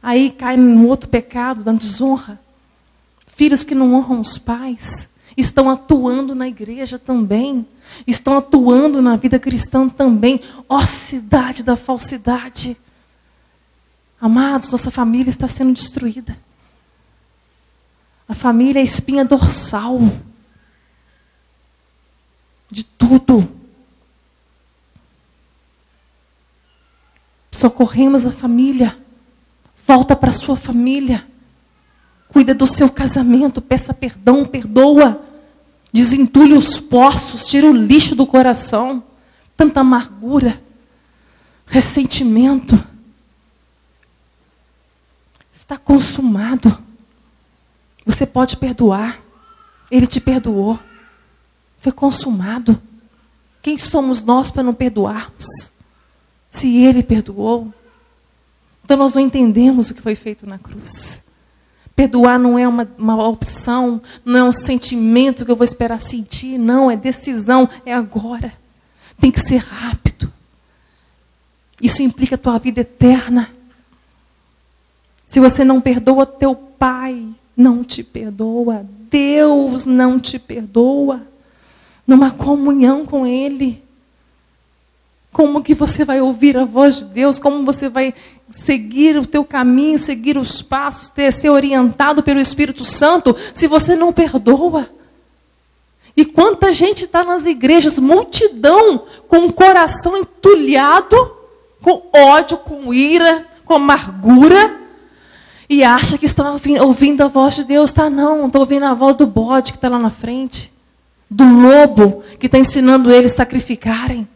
Aí cai num outro pecado, da desonra. Filhos que não honram os pais, estão atuando na igreja também. Estão atuando na vida cristã também. Ó, cidade da falsidade. Amados, nossa família está sendo destruída. A família é a espinha dorsal de tudo. Socorremos a família. Volta para a sua família. Cuida do seu casamento. Peça perdão, perdoa. Desentulhe os poços. Tira o lixo do coração. Tanta amargura. Ressentimento. Está consumado. Você pode perdoar. Ele te perdoou. Foi consumado. Quem somos nós para não perdoarmos? Se Ele perdoou. Então nós não entendemos o que foi feito na cruz. Perdoar não é uma opção, não é um sentimento que eu vou esperar sentir. Não, é decisão, é agora. Tem que ser rápido. Isso implica a tua vida eterna. Se você não perdoa, teu pai não te perdoa. Deus não te perdoa. Numa comunhão com Ele. Como que você vai ouvir a voz de Deus? Como você vai seguir o teu caminho, seguir os passos, ser orientado pelo Espírito Santo, se você não perdoa? E quanta gente está nas igrejas, multidão, com o coração entulhado, com ódio, com ira, com amargura, e acha que estão ouvindo a voz de Deus. Não, estou ouvindo a voz do bode que está lá na frente, do lobo que está ensinando eles a sacrificarem,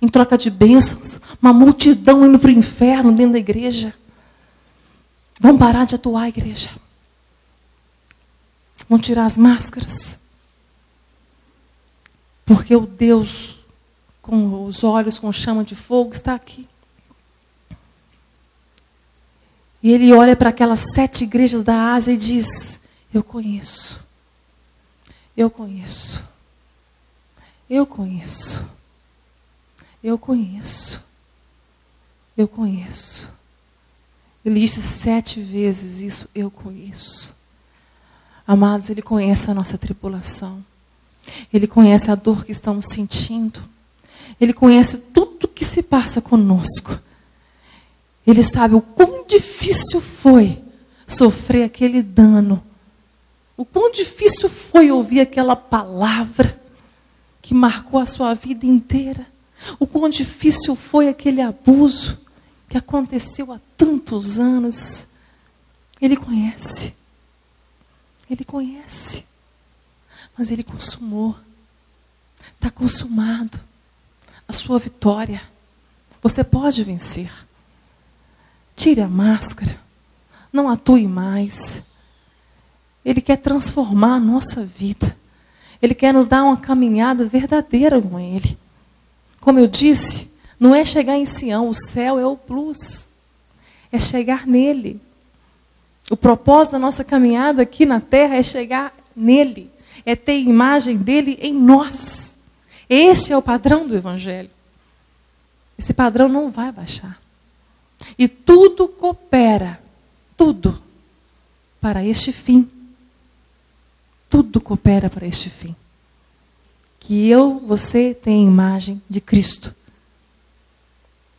em troca de bênçãos. Uma multidão indo para o inferno dentro da igreja. Vamos parar de atuar, igreja. Vamos tirar as máscaras. Porque o Deus, com os olhos com chama de fogo, está aqui. E ele olha para aquelas 7 igrejas da Ásia e diz: eu conheço. Eu conheço. Eu conheço. Eu conheço. Eu conheço. Ele disse 7 vezes isso: eu conheço. Amados, ele conhece a nossa tribulação. Ele conhece a dor que estamos sentindo. Ele conhece tudo que se passa conosco. Ele sabe o quão difícil foi sofrer aquele dano. O quão difícil foi ouvir aquela palavra que marcou a sua vida inteira. O quão difícil foi aquele abuso que aconteceu há tantos anos. Ele conhece. Ele conhece. Mas ele consumou. Está consumado. A sua vitória. Você pode vencer. Tire a máscara. Não atue mais. Ele quer transformar a nossa vida. Ele quer nos dar uma caminhada verdadeira com Ele. Como eu disse, não é chegar em Sião, o céu é o plus. É chegar nele. O propósito da nossa caminhada aqui na terra é chegar nele. É ter a imagem dele em nós. Este é o padrão do Evangelho. Esse padrão não vai baixar. E tudo coopera, tudo, para este fim. Tudo coopera para este fim. Que você tenha a imagem de Cristo.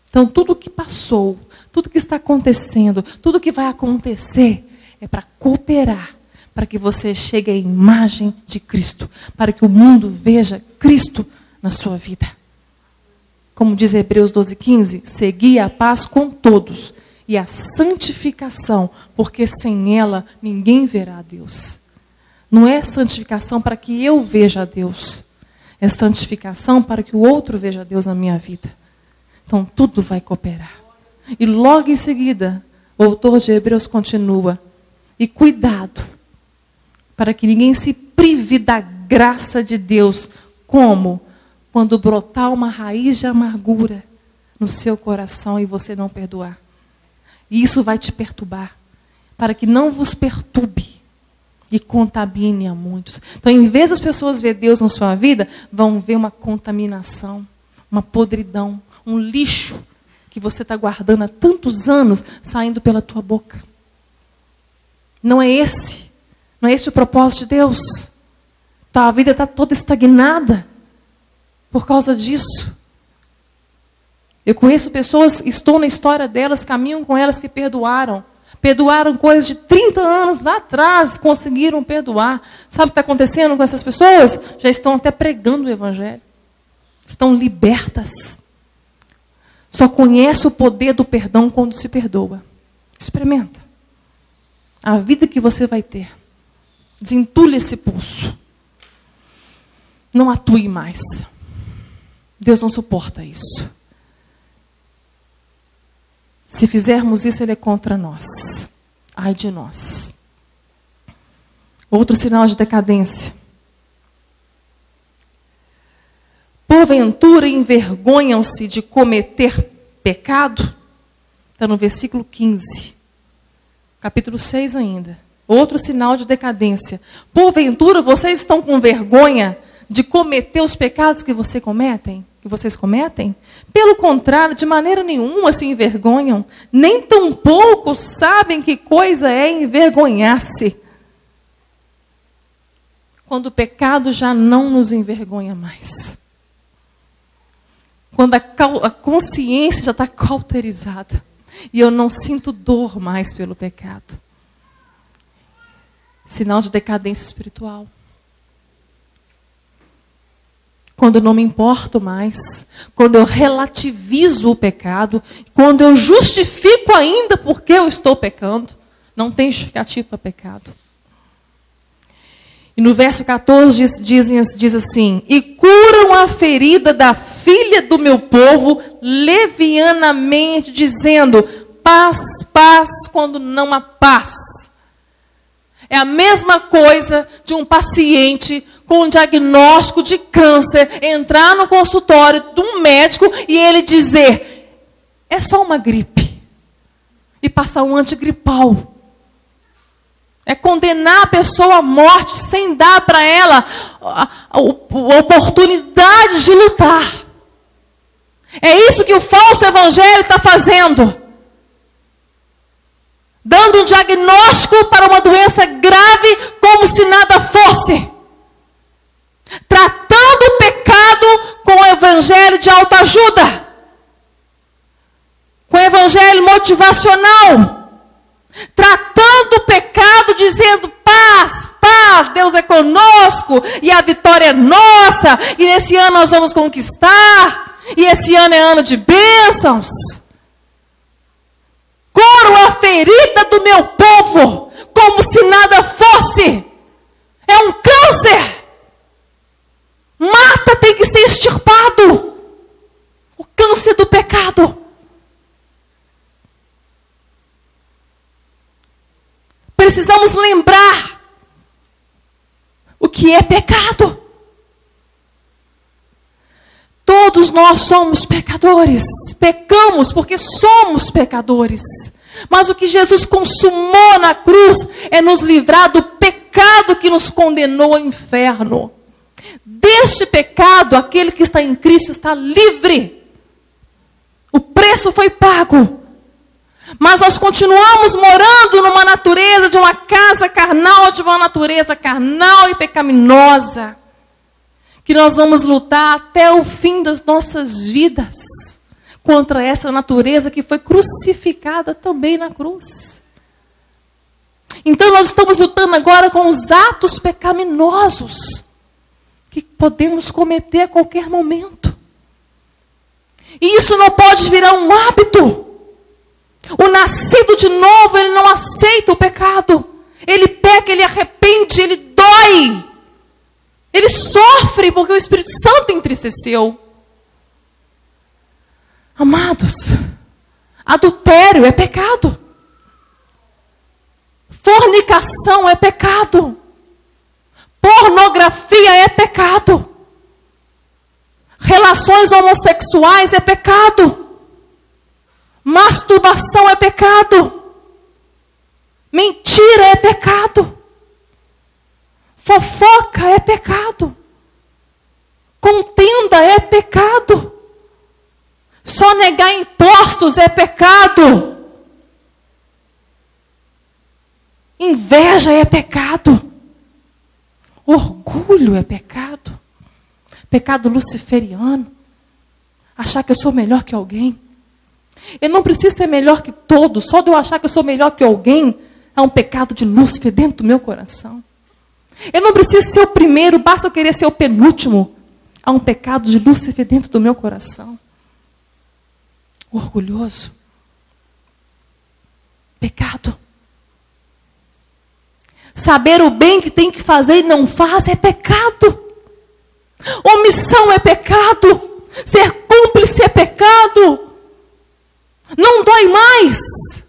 Então, tudo que passou, tudo que está acontecendo, tudo que vai acontecer, é para cooperar, para que você chegue à imagem de Cristo, para que o mundo veja Cristo na sua vida. Como diz Hebreus 12:15, segui a paz com todos e a santificação, porque sem ela ninguém verá a Deus. Não é santificação para que eu veja a Deus, é santificação para que o outro veja a Deus na minha vida. Então tudo vai cooperar. E logo em seguida, o autor de Hebreus continua: e cuidado, para que ninguém se prive da graça de Deus, como quando brotar uma raiz de amargura no seu coração e você não perdoar. E isso vai te perturbar, para que não vos perturbe e contamine a muitos. Então, em vez das pessoas ver Deus na sua vida, vão ver uma contaminação, uma podridão, um lixo que você está guardando há tantos anos, saindo pela tua boca. Não é esse o propósito de Deus. Tua vida está toda estagnada por causa disso. Eu conheço pessoas, estou na história delas, caminham com elas que perdoaram. Perdoaram coisas de 30 anos lá atrás, conseguiram perdoar. Sabe o que está acontecendo com essas pessoas? Já estão até pregando o Evangelho. Estão libertas. Só conhece o poder do perdão quando se perdoa. Experimenta. A vida que você vai ter. Desentulhe esse pulso. Não atue mais. Deus não suporta isso. Se fizermos isso, Ele é contra nós. Ai de nós. Outro sinal de decadência. Porventura envergonham-se de cometer pecado? Está no versículo 15. Capítulo 6 ainda. Outro sinal de decadência. Porventura vocês estão com vergonha de cometer os pecados que vocês cometem? Pelo contrário, de maneira nenhuma se envergonham, nem tampouco sabem que coisa é envergonhar-se. Quando o pecado já não nos envergonha mais. Quando a consciência já está cauterizada. E eu não sinto dor mais pelo pecado. Sinal de decadência espiritual. Quando eu não me importo mais, quando eu relativizo o pecado, quando eu justifico ainda porque eu estou pecando, não tem justificativa para pecado. E no verso 14 diz assim: e curam a ferida da filha do meu povo levianamente, dizendo: paz, paz, quando não há paz. É a mesma coisa de um paciente com um diagnóstico de câncer entrar no consultório de um médico e ele dizer: é só uma gripe, e passar um antigripal. É condenar a pessoa à morte sem dar para ela a oportunidade de lutar. É isso que o falso evangelho está fazendo. Dando um diagnóstico para uma doença grave como se nada fosse. Tratando o pecado com o evangelho de autoajuda. Com o evangelho motivacional. Tratando o pecado, dizendo: paz, paz, Deus é conosco, e a vitória é nossa, e nesse ano nós vamos conquistar, e esse ano é ano de bênçãos. Curo a ferida do meu povo, como se nada fosse. É um câncer. Mata, tem que ser extirpado. O câncer do pecado. Precisamos lembrar o que é pecado. Todos nós somos pecadores. Pecamos porque somos pecadores. Mas o que Jesus consumou na cruz é nos livrar do pecado que nos condenou ao inferno. Deste pecado, aquele que está em Cristo está livre. O preço foi pago. Mas nós continuamos morando numa natureza de uma casa carnal, de uma natureza carnal e pecaminosa, que nós vamos lutar até o fim das nossas vidas contra essa natureza que foi crucificada também na cruz. Então nós estamos lutando agora com os atos pecaminosos que podemos cometer a qualquer momento. E isso não pode virar um hábito. O nascido de novo, ele não aceita o pecado. Ele peca, ele arrepende, ele dói. Ele sofre porque o Espírito Santo entristeceu. Amados, adultério é pecado. Fornicação é pecado. Pornografia é pecado. Relações homossexuais é pecado. Masturbação é pecado. Mentira é pecado. Fofoca é pecado. Contenda é pecado. Sonegar impostos é pecado. Inveja é pecado. Orgulho é pecado. Pecado luciferiano. Achar que eu sou melhor que alguém. Eu não preciso ser melhor que todos. Só de eu achar que eu sou melhor que alguém, é um pecado de Lúcifer dentro do meu coração. Eu não preciso ser o primeiro, basta eu querer ser o penúltimo. Há um pecado de Lúcifer dentro do meu coração. Orgulhoso. Pecado. Saber o bem que tem que fazer e não faz é pecado. Omissão é pecado. Ser cúmplice é pecado. Não dói mais.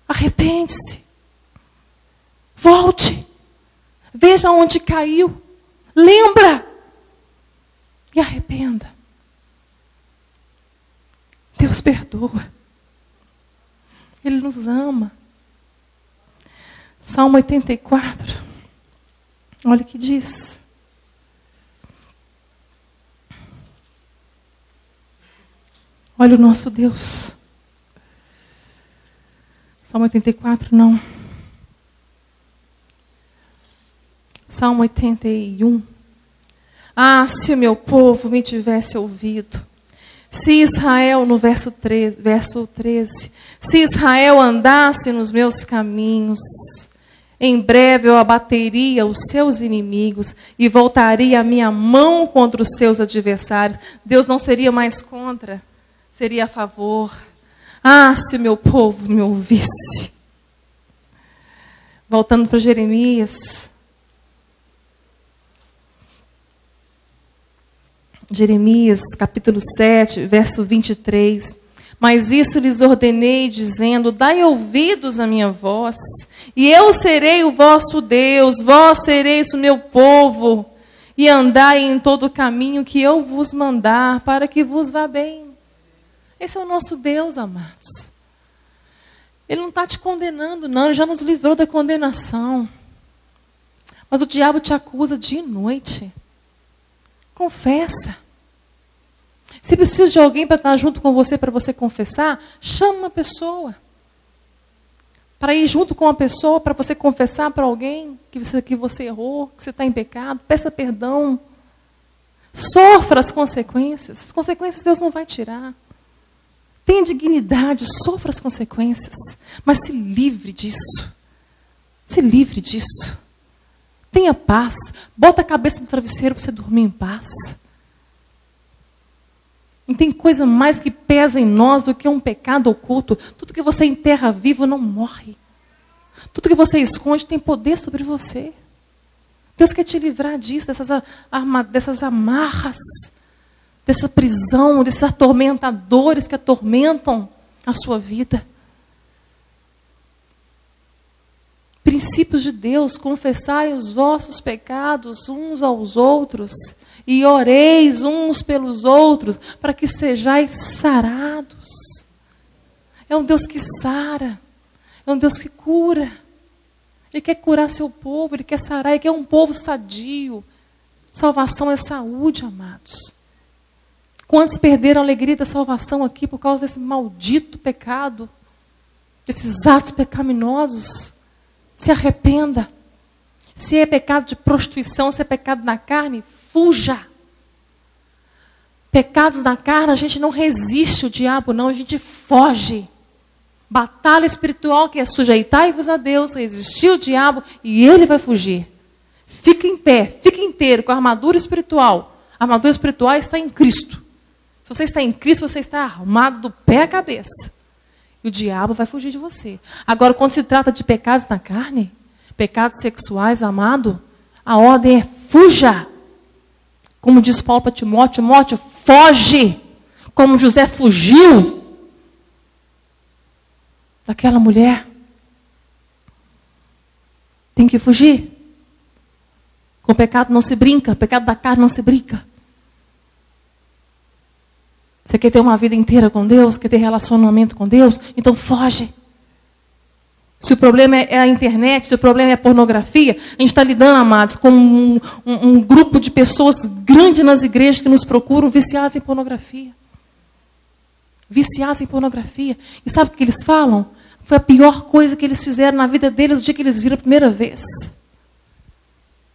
Arrepende-se. Volte. Veja onde caiu. Lembra. E arrependa. Deus perdoa. Ele nos ama. Salmo 84. Olha o que diz. Olha o nosso Deus. Salmo 84, não. Salmo 81. Ah, se o meu povo me tivesse ouvido. Se Israel, no verso 13, se Israel andasse nos meus caminhos, Em breve eu abateria os seus inimigos e voltaria a minha mão contra os seus adversários. Deus não seria mais contra, seria a favor. Ah, se o meu povo me ouvisse. Voltando para Jeremias. Jeremias, capítulo 7, verso 23. Mas isso lhes ordenei, dizendo, dai ouvidos à minha voz, e eu serei o vosso Deus, vós sereis o meu povo, e andai em todo o caminho que eu vos mandar, para que vos vá bem. Esse é o nosso Deus, amados. Ele não está te condenando, não, ele já nos livrou da condenação. Mas o diabo te acusa dia e noite. Confessa. Se precisa de alguém para estar junto com você, para você confessar, chama uma pessoa. Para ir junto com uma pessoa, para você confessar para alguém que você errou, que você está em pecado, peça perdão. Sofra as consequências. As consequências Deus não vai tirar. Tenha dignidade, sofra as consequências. Mas se livre disso. Se livre disso. Tenha paz. Bota a cabeça no travesseiro para você dormir em paz. Não tem coisa mais que pesa em nós do que um pecado oculto. Tudo que você enterra vivo não morre. Tudo que você esconde tem poder sobre você. Deus quer te livrar disso, dessas amarras, dessa prisão, desses atormentadores que atormentam a sua vida. Princípios de Deus, confessai os vossos pecados uns aos outros e oreis uns pelos outros para que sejais sarados. É um Deus que sara, é um Deus que cura. Ele quer curar seu povo, Ele quer sarar, Ele quer um povo sadio. Salvação é saúde, amados. Quantos perderam a alegria da salvação aqui por causa desse maldito pecado, desses atos pecaminosos? Se arrependa. Se é pecado de prostituição, se é pecado na carne, fuja. Pecados na carne, a gente não resiste ao diabo, não, a gente foge. Batalha espiritual que é sujeitai-vos a Deus, resistir ao diabo e ele vai fugir. Fica em pé, fica inteiro com a armadura espiritual. A armadura espiritual está em Cristo. Se você está em Cristo, você está armado do pé à cabeça. E o diabo vai fugir de você. Agora, quando se trata de pecados na carne, pecados sexuais, amado, a ordem é fuja. Como diz Paulo para Timóteo, Timóteo, foge. Como José fugiu daquela mulher. Tem que fugir. Com o pecado não se brinca, o pecado da carne não se brinca. Você quer ter uma vida inteira com Deus? Quer ter relacionamento com Deus? Então foge. Se o problema é a internet, se o problema é a pornografia, a gente está lidando, amados, com um grupo de pessoas grande nas igrejas que nos procuram viciados em pornografia. Viciados em pornografia. E sabe o que eles falam? Foi a pior coisa que eles fizeram na vida deles o dia que eles viram a primeira vez.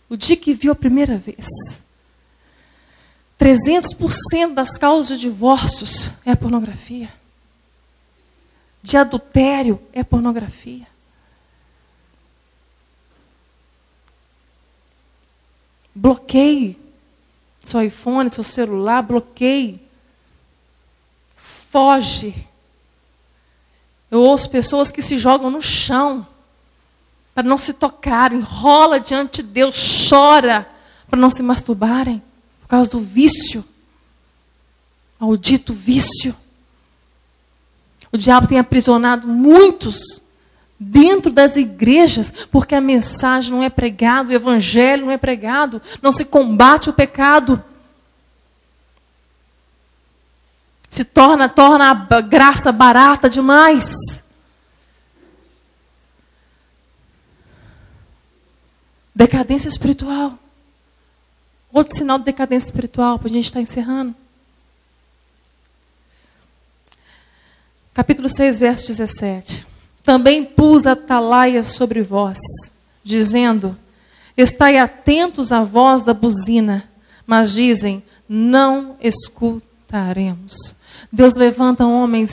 O dia que viu a primeira vez. 300% das causas de divórcios é a pornografia. De adultério é a pornografia. Bloqueie seu iPhone, seu celular, bloqueie. Foge. Eu ouço pessoas que se jogam no chão para não se tocarem, rola diante de Deus, chora para não se masturbarem. Por causa do vício, maldito vício. O diabo tem aprisionado muitos dentro das igrejas, porque a mensagem não é pregada, o evangelho não é pregado, não se combate o pecado. Se torna a graça barata demais. Decadência espiritual. Outro sinal de decadência espiritual, para a gente estar encerrando. Capítulo 6, verso 17. Também pus atalaias sobre vós, dizendo, estai atentos à voz da buzina, mas dizem, não escutaremos. Deus levanta homens,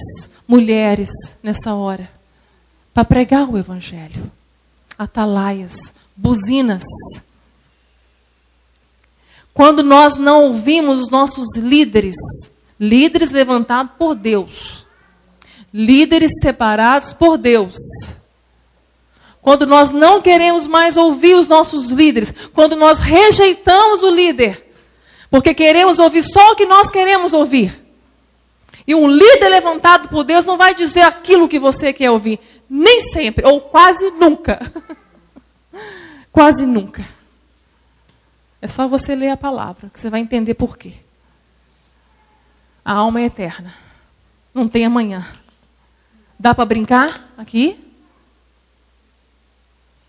mulheres, nessa hora, para pregar o evangelho. atalaias, buzinas. Quando nós não ouvimos os nossos líderes, líderes levantados por Deus, líderes separados por Deus. Quando nós não queremos mais ouvir os nossos líderes, quando nós rejeitamos o líder, porque queremos ouvir só o que nós queremos ouvir. E um líder levantado por Deus não vai dizer aquilo que você quer ouvir. Nem sempre, ou quase nunca. Quase nunca. É só você ler a palavra, que você vai entender por quê. A alma é eterna. Não tem amanhã. Dá para brincar aqui?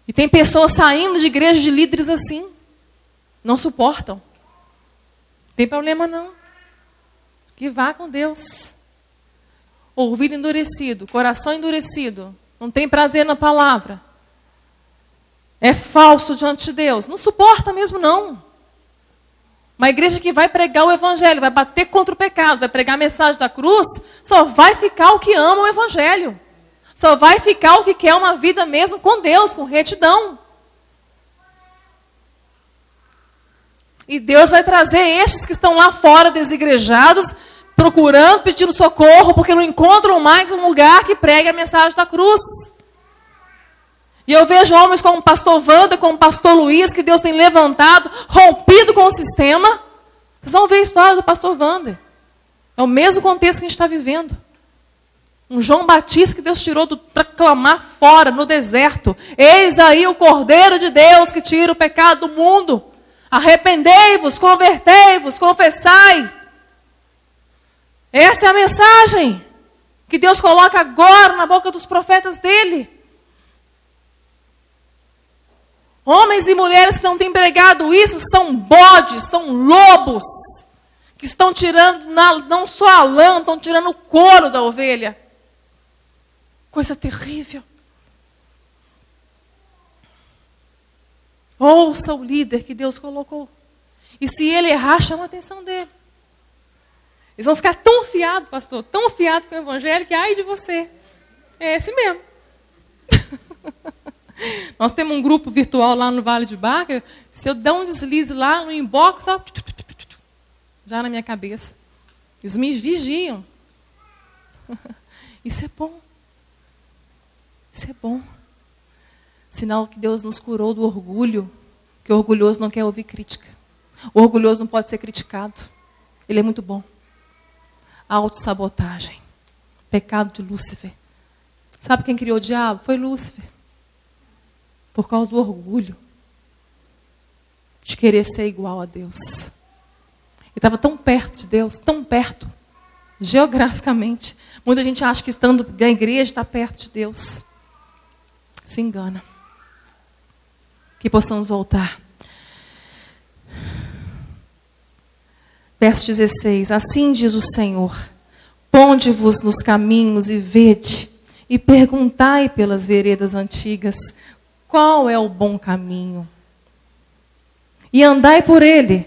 E tem pessoas saindo de igrejas de líderes assim. Não suportam. Não tem problema não. Que vá com Deus. Ouvido endurecido, coração endurecido. Não tem prazer na palavra. É falso diante de Deus. Não suporta mesmo não. Uma igreja que vai pregar o evangelho, vai bater contra o pecado, vai pregar a mensagem da cruz, só vai ficar o que ama o evangelho. Só vai ficar o que quer uma vida mesmo com Deus, com retidão. E Deus vai trazer estes que estão lá fora, desigrejados, procurando, pedindo socorro, porque não encontram mais um lugar que pregue a mensagem da cruz. E eu vejo homens como o pastor Wanda, como o pastor Luiz, que Deus tem levantado, rompido com o sistema. Vocês vão ver a história do pastor Wanda. É o mesmo contexto que a gente está vivendo. Um João Batista que Deus tirou para clamar fora, no deserto. Eis aí o Cordeiro de Deus que tira o pecado do mundo. Arrependei-vos, convertei-vos, confessai. Essa é a mensagem que Deus coloca agora na boca dos profetas dele. Homens e mulheres que não têm pregado isso são bodes, são lobos, que estão tirando não só a lã, estão tirando o couro da ovelha. Coisa terrível. Ouça o líder que Deus colocou. E se ele errar, chama a atenção dele. Eles vão ficar tão fiados, pastor, tão fiados com o evangelho, que ai de você. É esse mesmo. Nós temos um grupo virtual lá no Vale de Barca. Se eu der um deslize lá no inbox, só já na minha cabeça. Eles me vigiam. Isso é bom. Isso é bom. Sinal que Deus nos curou do orgulho, que o orgulhoso não quer ouvir crítica. O orgulhoso não pode ser criticado. Ele é muito bom. Autossabotagem. Pecado de Lúcifer. Sabe quem criou o diabo? Foi Lúcifer. Por causa do orgulho. De querer ser igual a Deus. Ele estava tão perto de Deus, tão perto. Geograficamente. Muita gente acha que estando na igreja está perto de Deus. Se engana. Que possamos voltar. Verso 16. Assim diz o Senhor: ponde-vos nos caminhos e vede, e perguntai pelas veredas antigas, qual é o bom caminho? E andai por ele,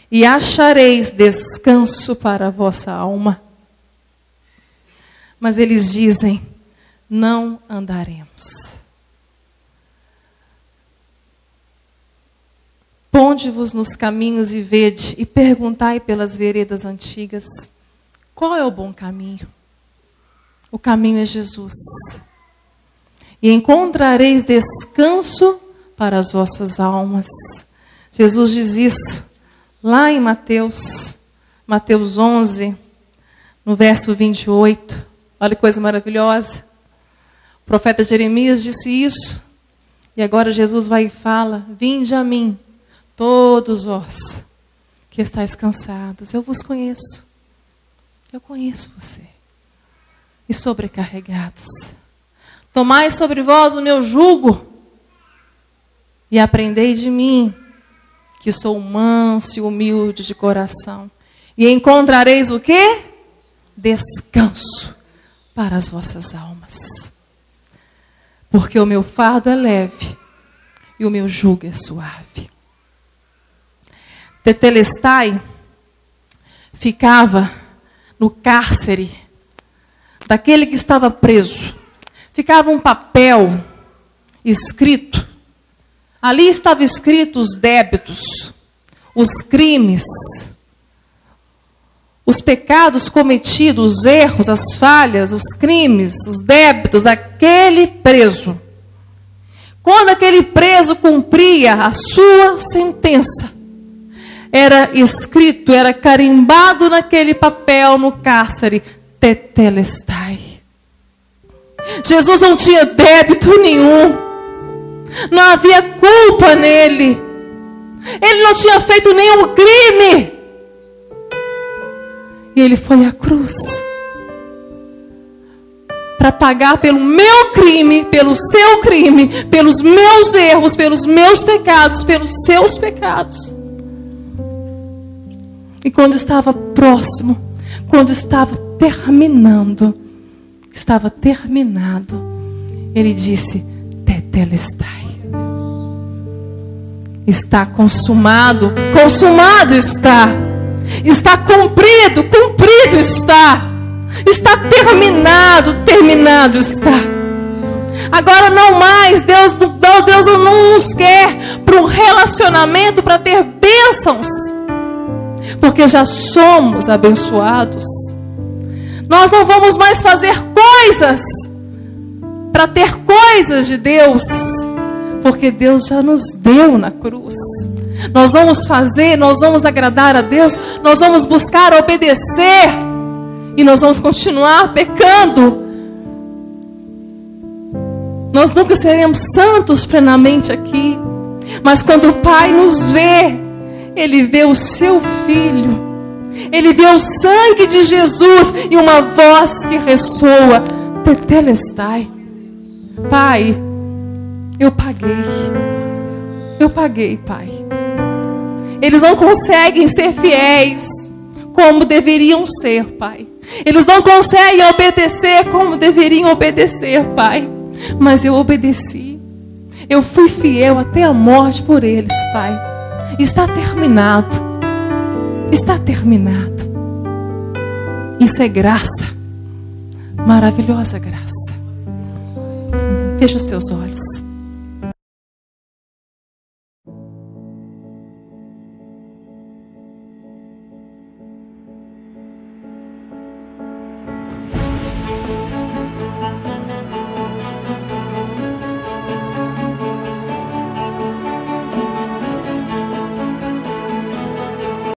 e achareis descanso para a vossa alma. Mas eles dizem: não andaremos. Ponde-vos nos caminhos e vede, e perguntai pelas veredas antigas, qual é o bom caminho? O caminho é Jesus. E encontrareis descanso para as vossas almas. Jesus diz isso lá em Mateus 11, no verso 28. Olha que coisa maravilhosa. O profeta Jeremias disse isso. E agora Jesus vai e fala: vinde a mim, todos vós que estáis cansados. Eu vos conheço. Eu conheço você. E sobrecarregados. Tomai sobre vós o meu jugo e aprendei de mim, que sou manso e humilde de coração. E encontrareis o quê? Descanso para as vossas almas. Porque o meu fardo é leve e o meu jugo é suave. Tetelestai ficava no cárcere daquele que estava preso. Ficava um papel escrito. Ali estavam escritos os débitos, os crimes, os pecados cometidos, os erros, as falhas, os crimes, os débitos daquele preso. Quando aquele preso cumpria a sua sentença, era escrito, era carimbado naquele papel no cárcere, tetelestai. Jesus não tinha débito nenhum, não havia culpa nele, ele não tinha feito nenhum crime, e ele foi à cruz para pagar pelo meu crime, pelo seu crime, pelos meus erros, pelos meus pecados, pelos seus pecados. E quando estava próximo, quando estava terminado, ele disse, tetelestai. Está consumado, consumado está. Está cumprido, cumprido está. Está terminado, terminado está. Agora não mais, Deus não nos quer para um relacionamento, para ter bênçãos. Porque já somos abençoados. Nós não vamos mais fazer coisas para ter coisas de Deus, porque Deus já nos deu na cruz. Nós vamos fazer, nós vamos agradar a Deus, nós vamos buscar obedecer, e nós vamos continuar pecando. Nós nunca seremos santos plenamente aqui, mas quando o Pai nos vê, Ele vê o seu Filho, Ele vê o sangue de Jesus e uma voz que ressoa, tetelestai. Pai, eu paguei, Pai. Eles não conseguem ser fiéis como deveriam ser, Pai. Eles não conseguem obedecer como deveriam obedecer, Pai. Mas eu obedeci. Eu fui fiel até a morte por eles, Pai. Está terminado. Está terminado. Isso é graça. Maravilhosa graça. Fecha os teus olhos.